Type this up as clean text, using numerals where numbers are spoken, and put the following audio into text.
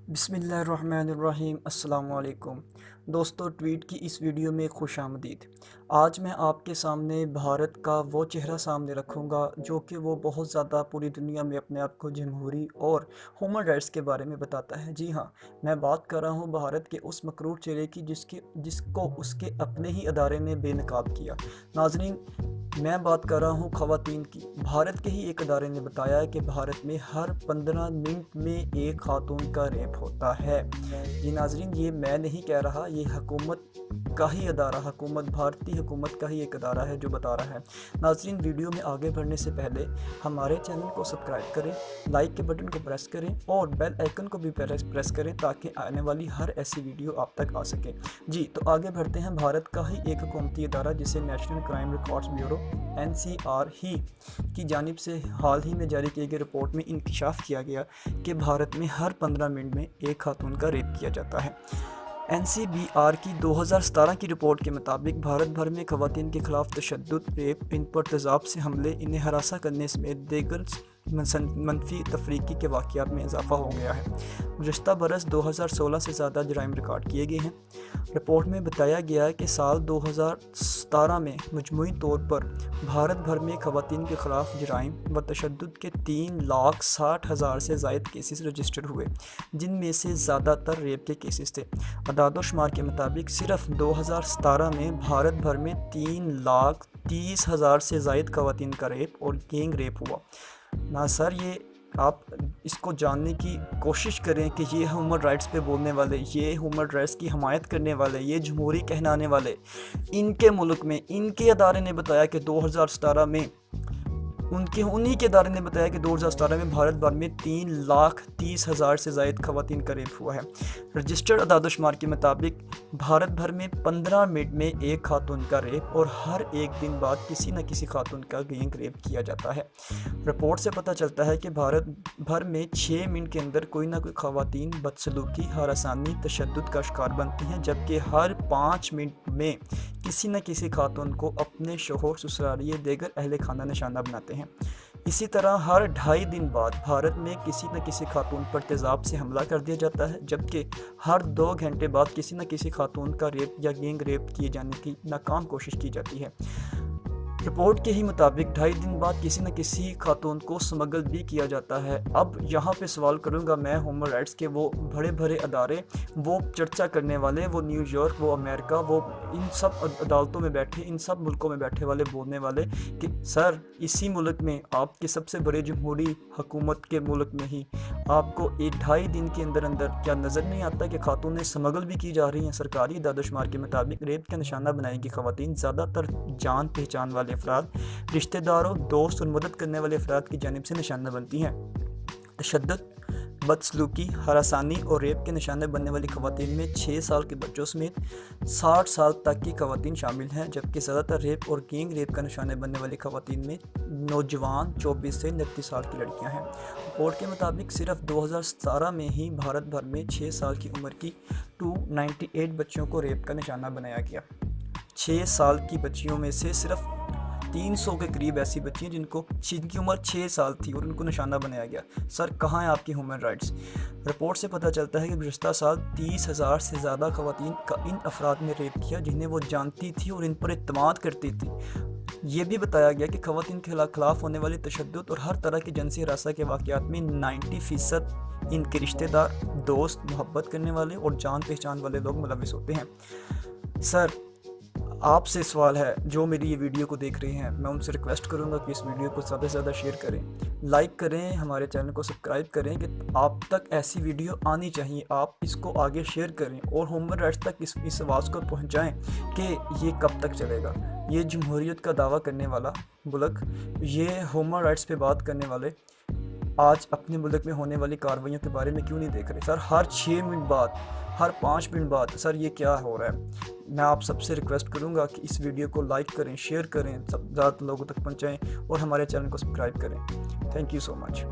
بسم اللہ الرحمن الرحیم۔ السلام علیکم دوستو، ٹویٹ کی اس ویڈیو میں خوش آمدید۔ آج میں آپ کے سامنے بھارت کا وہ چہرہ سامنے رکھوں گا جو کہ وہ بہت زیادہ پوری دنیا میں اپنے آپ کو جمہوری اور ہیومن رائٹس کے بارے میں بتاتا ہے۔ جی ہاں، میں بات کر رہا ہوں بھارت کے اس مکرور چہرے کی جس کو اس کے اپنے ہی ادارے نے بے نقاب کیا۔ ناظرین، میں بات کر رہا ہوں خواتین کی۔ بھارت کے ہی ایک ادارے نے بتایا ہے کہ بھارت میں ہر 15 منٹ میں ایک خاتون کا ریپ ہوتا ہے۔ جی ناظرین، یہ میں نہیں کہہ رہا، یہ حکومت کا ہی ادارہ، بھارتی حکومت کا ہی ایک ادارہ ہے جو بتا رہا ہے۔ ناظرین، ویڈیو میں آگے بڑھنے سے پہلے ہمارے چینل کو سبسکرائب کریں، لائک کے بٹن کو پریس کریں اور بیل آئیکن کو بھی پریس کریں تاکہ آنے والی ہر ایسی ویڈیو آپ تک آ سکے۔ جی تو آگے بڑھتے ہیں۔ بھارت کا ہی ایک حکومتی ادارہ جسے national crime records bureau NCR ہی کی جانب سے حال ہی میں جاری کی گئی رپورٹ میں انکشاف کیا گیا کہ بھارت میں ہر 15 منٹ میں ایک خاتون کا ریپ کیا جاتا ہے۔ NCBR کی 2017 کی رپورٹ کے مطابق بھارت بھر میں خواتین کے خلاف تشدد، ریپ، ان پر تیزاب سے حملے، انہیں ہراساں کرنے سمیت دیگر منفی تفریقی کے واقعات میں اضافہ ہو گیا ہے۔ گزشتہ برس 2016 سے زیادہ جرائم ریکارڈ کیے گئے ہیں۔ رپورٹ میں بتایا گیا ہے کہ سال 2017 میں مجموعی طور پر بھارت بھر میں خواتین کے خلاف جرائم و تشدد کے 3,60,000 سے زائد کیسز رجسٹر ہوئے، جن میں سے زیادہ تر ریپ کے کیسز تھے۔ اعداد و شمار کے مطابق صرف 2017 میں بھارت بھر میں 3,30,000 سے زائد خواتین کا ریپ اور گینگ ریپ ہوا۔ نا سر، یہ آپ اس کو جاننے کی کوشش کریں کہ یہ ہیومن رائٹس پہ بولنے والے، یہ ہیومن رائٹس کی حمایت کرنے والے، یہ جمہوری کہلانے والے، ان کے ملک میں ان کے ادارے نے بتایا کہ 2017 میں انہی کے ادارے نے بتایا کہ 2017 میں بھارت بھر میں 3,30,000 سے زائد خواتین کا ریپ ہوا ہے۔ رجسٹرڈ اعداد و شمار کے مطابق بھارت بھر میں 15 منٹ میں ایک خاتون کا ریپ اور ہر ایک دن بعد کسی نہ کسی خاتون کا گینگ ریپ کیا جاتا ہے۔ رپورٹ سے پتہ چلتا ہے کہ بھارت بھر میں 6 منٹ کے اندر کوئی نہ کوئی خواتین بدسلوکی، ہراسانی، تشدد کا شکار بنتی ہیں، جبکہ ہر 5 منٹ میں کسی نہ کسی خاتون کو اپنے شوہر، سسرالی یا دیگر اہل خانہ نشانہ بناتے ہیں۔ اسی طرح ہر 2.5 دن بعد بھارت میں کسی نہ کسی خاتون پر تیزاب سے حملہ کر دیا جاتا ہے، جبکہ ہر 2 گھنٹے بعد کسی نہ کسی خاتون کا ریپ یا گینگ ریپ کیے جانے کی ناکام کوشش کی جاتی ہے۔ رپورٹ کے ہی مطابق 2.5 دن بعد کسی نہ کسی خاتون کو سمگل بھی کیا جاتا ہے۔ اب یہاں پہ سوال کروں گا میں ہیومن رائٹس کے وہ بڑے ادارے، وہ چرچا کرنے والے، وہ نیو یارک، وہ امریکہ، وہ ان سب عدالتوں میں بیٹھے، ان سب ملکوں میں بیٹھے والے بولنے والے کہ سر، اسی ملک میں آپ کے سب سے بڑے جمہوری حکومت کے ملک میں ہی آپ کو 2.5 دن کے اندر کیا نظر نہیں آتا کہ خاتونیں سمگل بھی کی جا رہی ہیں؟ سرکاری اعداد و شمار کے مطابق ریپ کا نشانہ بنائی گئی خواتین زیادہ تر جان پہچان والے افراد، رشتہ داروں، دوست اور مدد کرنے والے افراد کی جانب سے نشانہ بنتی ہیں۔ تشدد، بدسلوکی، ہراسانی اور ریپ کے نشانے بننے والی خواتین میں 6 سال کے بچوں سمیت 60 سال تک کی خواتین شامل ہیں، جبکہ زیادہ تر ریپ اور گینگ ریپ کا نشانے بننے والی خواتین میں نوجوان 24 سے 29 سال کی لڑکیاں ہیں۔ رپورٹ کے مطابق صرف 2017 میں ہی بھارت بھر میں 6 سال کی عمر کی 298 بچیوں کو ریپ کا نشانہ بنایا گیا۔ 6 سال کی بچیوں میں سے صرف 300 کے قریب ایسی بچیاں جن کی عمر 6 سال تھی اور ان کو نشانہ بنایا گیا۔ سر، کہاں ہیں آپ کی ہیومن رائٹس؟ رپورٹ سے پتہ چلتا ہے کہ گزشتہ سال 30,000 سے زیادہ خواتین کا ان افراد نے ریپ کیا جنہیں وہ جانتی تھی اور ان پر اعتماد کرتی تھی۔ یہ بھی بتایا گیا کہ خواتین کے خلاف ہونے والی تشدد اور ہر طرح کی جنسی ہراساں کے واقعات میں 90% ان کے رشتہ دار، دوست، محبت کرنے والے اور جان پہچان والے لوگ ملوث ہوتے ہیں۔ سر، آپ سے سوال ہے جو میری یہ ویڈیو کو دیکھ رہے ہیں، میں ان سے ریکویسٹ کروں گا کہ اس ویڈیو کو زیادہ سے زیادہ شیئر کریں، لائک کریں، ہمارے چینل کو سبسکرائب کریں کہ آپ تک ایسی ویڈیو آنی چاہیے۔ آپ اس کو آگے شیئر کریں اور ہیومن رائٹس تک اس آواز کو پہنچائیں کہ یہ کب تک چلے گا۔ یہ جمہوریت کا دعویٰ کرنے والا ملک، یہ ہیومن رائٹس پہ بات کرنے والے آج اپنے ملک میں ہونے والی کارروائیوں کے بارے میں کیوں نہیں دیکھ رہے؟ سر، ہر 6 منٹ بعد، ہر 5 منٹ بعد، سر یہ کیا ہو رہا ہے؟ میں آپ سب سے ریکویسٹ کروں گا کہ اس ویڈیو کو لائک کریں، شیئر کریں، زیادہ لوگوں تک پہنچائیں اور ہمارے چینل کو سبسکرائب کریں۔ Thank you so much.